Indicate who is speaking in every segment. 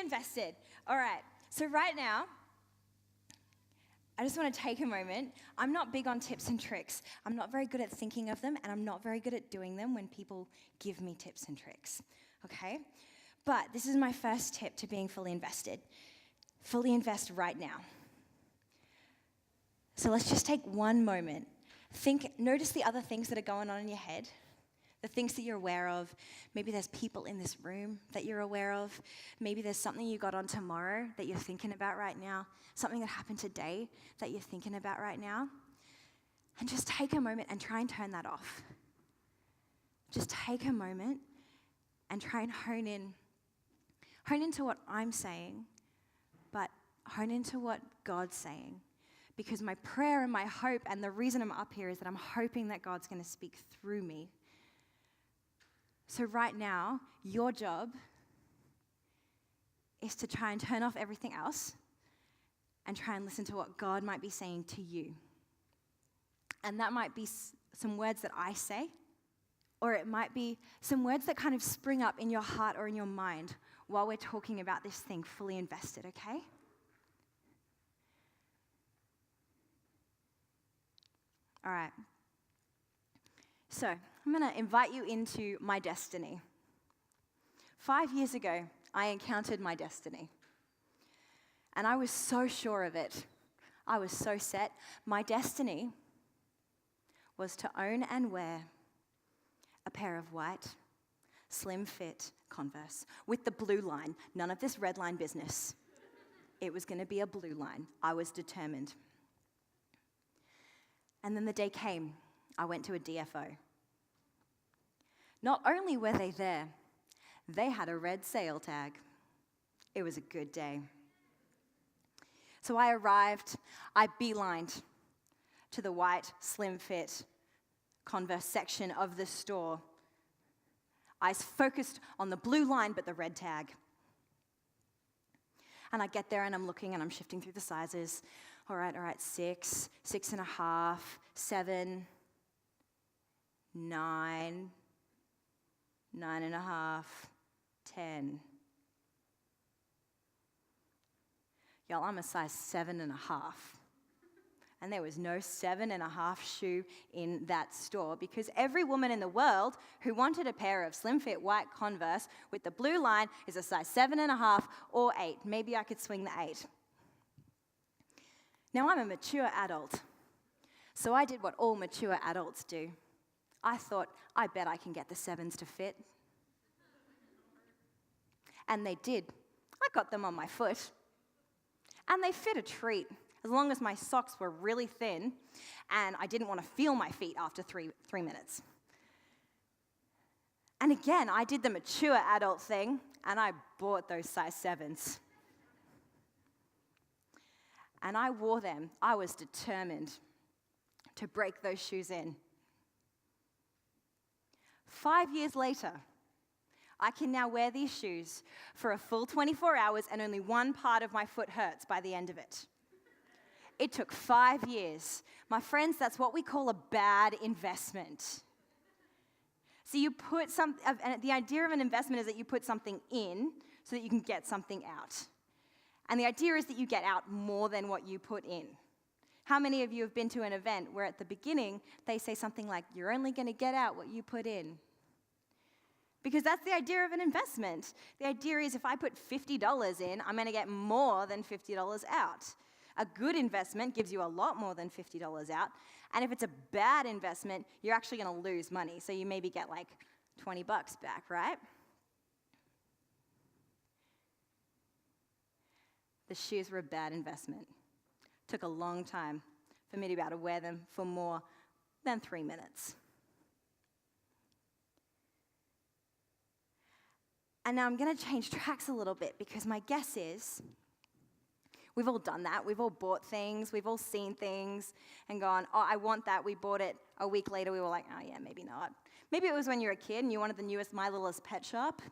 Speaker 1: invested. All right, so right now, I just want to take a moment. I'm not big on tips and tricks. I'm not very good at thinking of them, and I'm not very good at doing them when people give me tips and tricks, okay? But this is my first tip to being fully invested. Fully invest right now. So let's just take one moment. Notice the other things that are going on in your head, the things that you're aware of. Maybe there's people in this room that you're aware of. Maybe there's something you got on tomorrow that you're thinking about right now, something that happened today that you're thinking about right now. And just take a moment and try and turn that off. Just take a moment and try and hone into what I'm saying, but hone into what God's saying. Because my prayer and my hope and the reason I'm up here is that I'm hoping that God's going to speak through me. So right now, your job is to try and turn off everything else and try and listen to what God might be saying to you. And that might be some words that I say, or it might be some words that kind of spring up in your heart or in your mind while we're talking about this thing fully invested, okay? All right. So I'm going to invite you into my destiny. 5 years ago, I encountered my destiny. And I was so sure of it. I was so set. My destiny was to own and wear a pair of white, slim fit Converse with the blue line. None of this red line business. It was going to be a blue line. I was determined. And then the day came. I went to a DFO. Not only were they there, they had a red sale tag. It was a good day. So I arrived, I beelined to the white, slim fit Converse section of the store. Eyes focused on the blue line, but the red tag. And I get there and I'm looking and I'm shifting through the sizes. All right, 6, 6.5, 7, 9, 9.5, 10. Y'all, I'm a size 7.5. And there was no 7.5 shoe in that store because every woman in the world who wanted a pair of slim fit white Converse with the blue line is a size 7.5 or 8. Maybe I could swing the 8. Now I'm a mature adult, so I did what all mature adults do. I thought, I bet I can get the 7s to fit. And they did. I got them on my foot. And they fit a treat, as long as my socks were really thin and I didn't want to feel my feet after three minutes. And again, I did the mature adult thing and I bought those size 7s. And I wore them. I was determined to break those shoes in. 5 years later, I can now wear these shoes for a full 24 hours and only one part of my foot hurts by the end of it. It took 5 years. My friends, that's what we call a bad investment. So you put the idea of an investment is that you put something in so that you can get something out. And the idea is that you get out more than what you put in. How many of you have been to an event where at the beginning they say something like, you're only going to get out what you put in? Because that's the idea of an investment. The idea is if I put $50 in, I'm going to get more than $50 out. A good investment gives you a lot more than $50 out. And if it's a bad investment, you're actually going to lose money. So you maybe get like $20 back, right? The shoes were a bad investment. Took a long time for me to be able to wear them for more than 3 minutes. And now I'm going to change tracks a little bit because my guess is we've all done that. We've all bought things. We've all seen things and gone, oh, I want that. We bought it. A week later, we were like, oh, yeah, maybe not. Maybe it was when you were a kid and you wanted the newest My Littlest Pet Shop.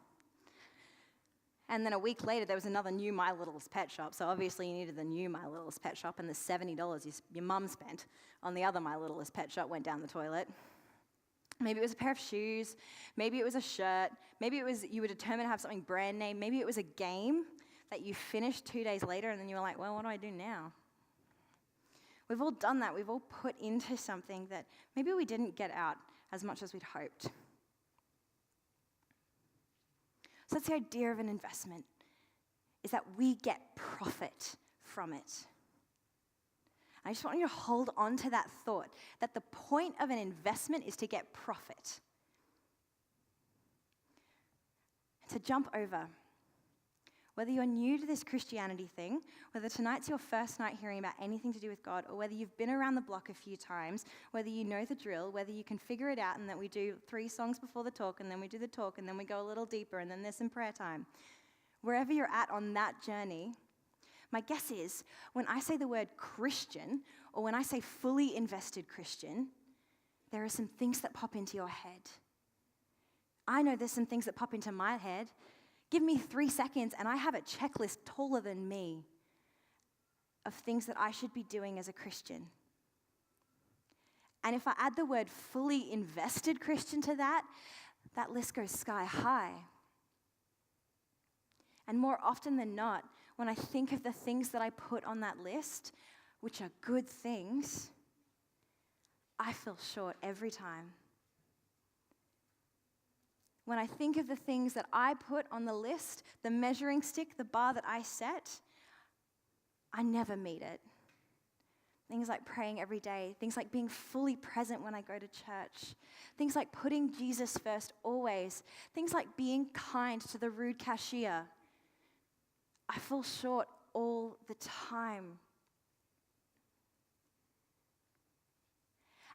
Speaker 1: And then a week later, there was another new My Littlest Pet Shop. So obviously, you needed the new My Littlest Pet Shop, and the $70 your mum spent on the other My Littlest Pet Shop went down the toilet. Maybe it was a pair of shoes. Maybe it was a shirt. Maybe it was you were determined to have something brand name. Maybe it was a game that you finished 2 days later and then you were like, well, what do I do now? We've all done that. We've all put into something that maybe we didn't get out as much as we'd hoped. So that's the idea of an investment, is that we get profit from it. I just want you to hold on to that thought, that the point of an investment is to get profit. To jump over, whether you're new to this Christianity thing, whether tonight's your first night hearing about anything to do with God, or whether you've been around the block a few times, whether you know the drill, whether you can figure it out and that we do 3 songs before the talk, and then we do the talk, and then we go a little deeper, and then there's some prayer time. Wherever you're at on that journey, my guess is when I say the word Christian, or when I say fully invested Christian, there are some things that pop into your head. I know there's some things that pop into my head. Give me 3 seconds and I have a checklist taller than me of things that I should be doing as a Christian. And if I add the word fully invested Christian to that, that list goes sky high. And more often than not, when I think of the things that I put on that list, which are good things, I feel short every time. When I think of the things that I put on the list, the measuring stick, the bar that I set, I never meet it. Things like praying every day, things like being fully present when I go to church, things like putting Jesus first always, things like being kind to the rude cashier. I fall short all the time.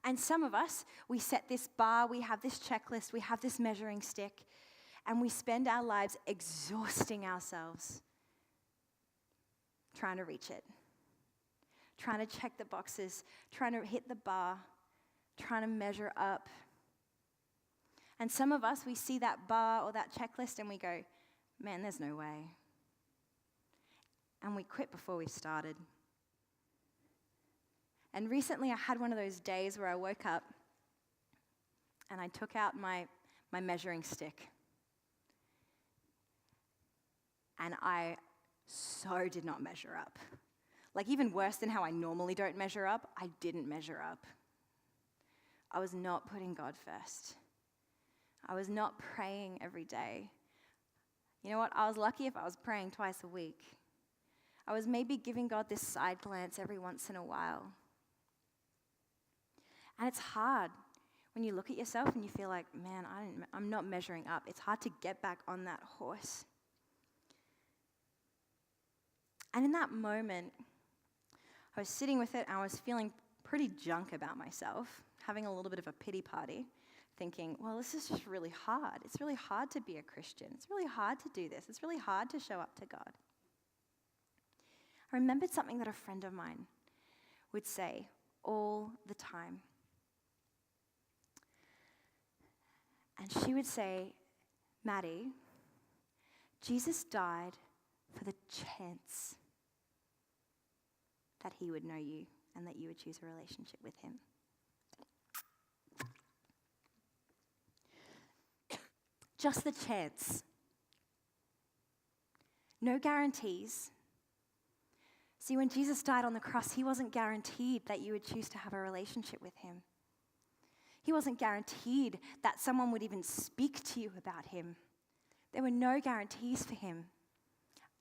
Speaker 1: And some of us, we set this bar, we have this checklist, we have this measuring stick, and we spend our lives exhausting ourselves trying to reach it, trying to check the boxes, trying to hit the bar, trying to measure up. And some of us, we see that bar or that checklist and we go, man, there's no way. And we quit before we started. And recently I had one of those days where I woke up and I took out my measuring stick. And I so did not measure up. Like even worse than how I normally don't measure up, I didn't measure up. I was not putting God first. I was not praying every day. You know what? I was lucky if I was praying twice a week. I was maybe giving God this side glance every once in a while. And it's hard when you look at yourself and you feel like, man, I'm not measuring up. It's hard to get back on that horse. And in that moment, I was sitting with it and I was feeling pretty junk about myself, having a little bit of a pity party, thinking, well, this is just really hard. It's really hard to be a Christian. It's really hard to do this. It's really hard to show up to God. I remembered something that a friend of mine would say all the time. And she would say, Maddie, Jesus died for the chance that he would know you and that you would choose a relationship with him. Just the chance. No guarantees. See, when Jesus died on the cross, he wasn't guaranteed that you would choose to have a relationship with him. He wasn't guaranteed that someone would even speak to you about him. There were no guarantees for him,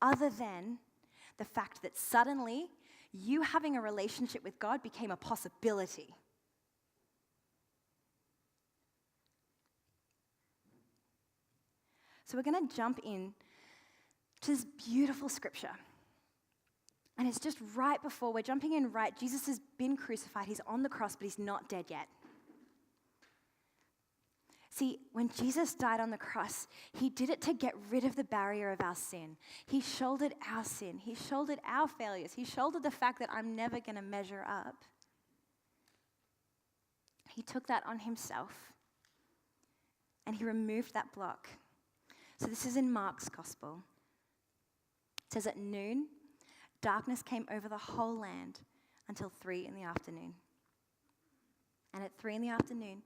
Speaker 1: other than the fact that suddenly you having a relationship with God became a possibility. So we're going to jump in to this beautiful scripture. And it's just right before we're jumping in right. Jesus has been crucified. He's on the cross, but he's not dead yet. See, when Jesus died on the cross, he did it to get rid of the barrier of our sin. He shouldered our sin. He shouldered our failures. He shouldered the fact that I'm never going to measure up. He took that on himself, and he removed that block. So this is in Mark's gospel. It says at noon, darkness came over the whole land until 3 in the afternoon. And at 3 in the afternoon,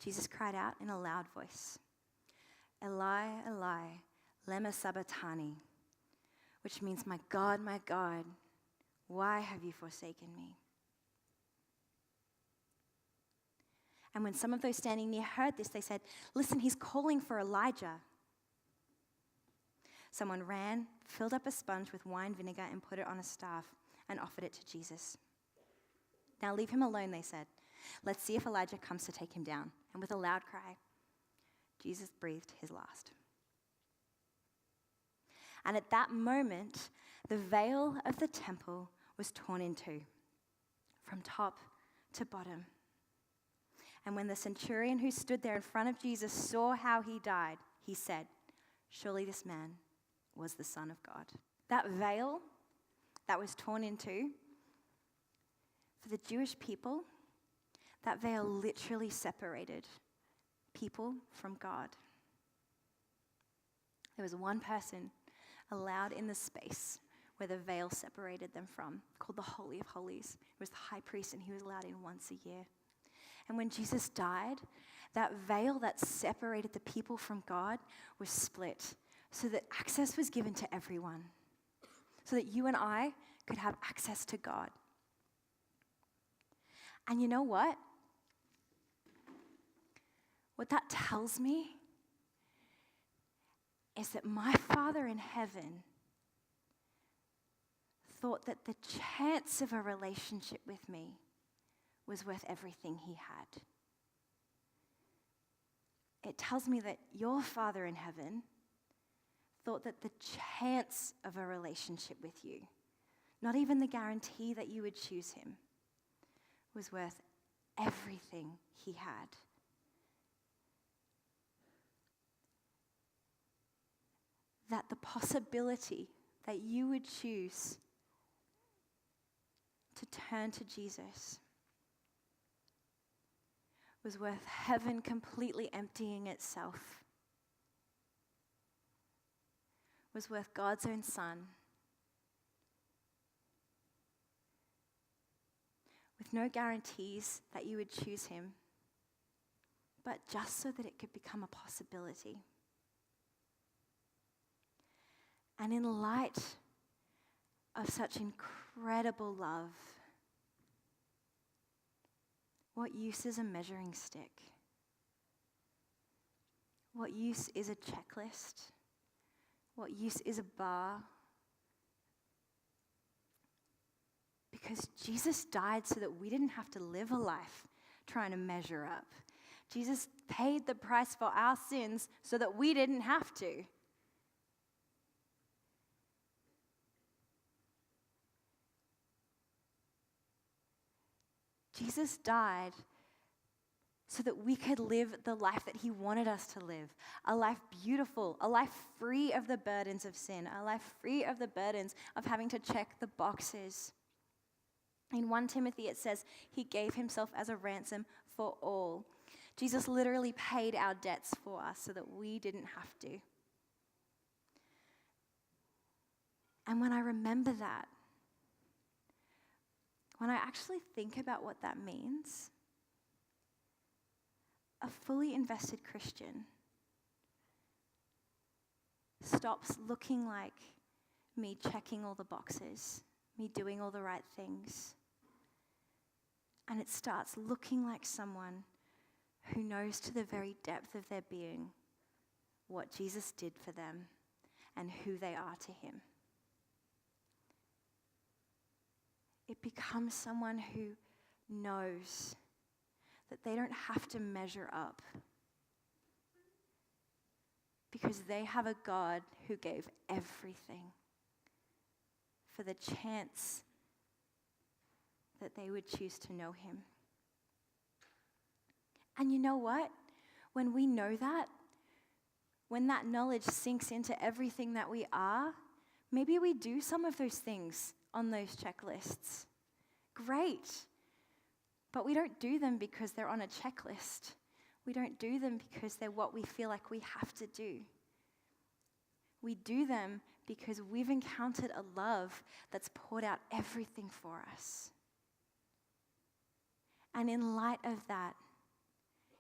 Speaker 1: Jesus cried out in a loud voice, Eli, Eli, lema sabachthani, which means, my God, why have you forsaken me? And when some of those standing near heard this, they said, listen, he's calling for Elijah. Someone ran, filled up a sponge with wine vinegar and put it on a staff and offered it to Jesus. Now leave him alone, they said. Let's see if Elijah comes to take him down. And with a loud cry, Jesus breathed his last. And at that moment, the veil of the temple was torn in two, from top to bottom. And when the centurion who stood there in front of Jesus saw how he died, he said, surely this man was the Son of God. That veil that was torn in two, for the Jewish people, that veil literally separated people from God. There was one person allowed in the space where the veil separated them from, called the Holy of Holies. It was the high priest, and he was allowed in once a year. And when Jesus died, that veil that separated the people from God was split, so that access was given to everyone, so that you and I could have access to God. And you know what? What that tells me is that my Father in heaven thought that the chance of a relationship with me was worth everything he had. It tells me that your Father in heaven thought that the chance of a relationship with you, not even the guarantee that you would choose him, was worth everything he had. That the possibility that you would choose to turn to Jesus was worth heaven completely emptying itself, was worth God's own Son, with no guarantees that you would choose him, but just so that it could become a possibility. And in light of such incredible love, what use is a measuring stick? What use is a checklist? What use is a bar? Because Jesus died so that we didn't have to live a life trying to measure up. Jesus paid the price for our sins so that we didn't have to. Jesus died so that we could live the life that he wanted us to live. A life beautiful, a life free of the burdens of sin, a life free of the burdens of having to check the boxes. In 1 Timothy it says, he gave himself as a ransom for all. Jesus literally paid our debts for us so that we didn't have to. And when I remember that, when I actually think about what that means, a fully invested Christian stops looking like me checking all the boxes, me doing all the right things, and it starts looking like someone who knows to the very depth of their being what Jesus did for them and who they are to him. It becomes someone who knows that they don't have to measure up because they have a God who gave everything for the chance that they would choose to know him. And you know what? When we know that, when that knowledge sinks into everything that we are, maybe we do some of those things on those checklists. Great. But we don't do them because they're on a checklist. We don't do them because they're what we feel like we have to do. We do them because we've encountered a love that's poured out everything for us. And in light of that,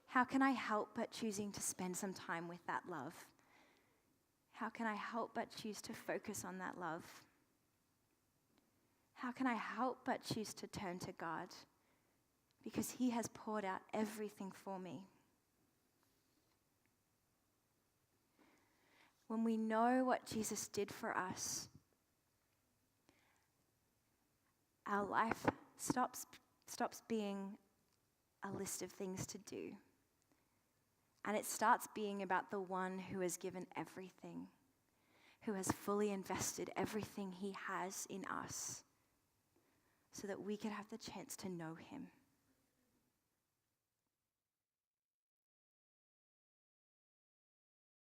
Speaker 1: how can I help but choosing to spend some time with that love? how can I help but choose to focus on that love? How can I help but choose to turn to God? Because he has poured out everything for me. When we know what Jesus did for us, our life stops being a list of things to do. And it starts being about the one who has given everything, who has fully invested everything he has in us so that we could have the chance to know him.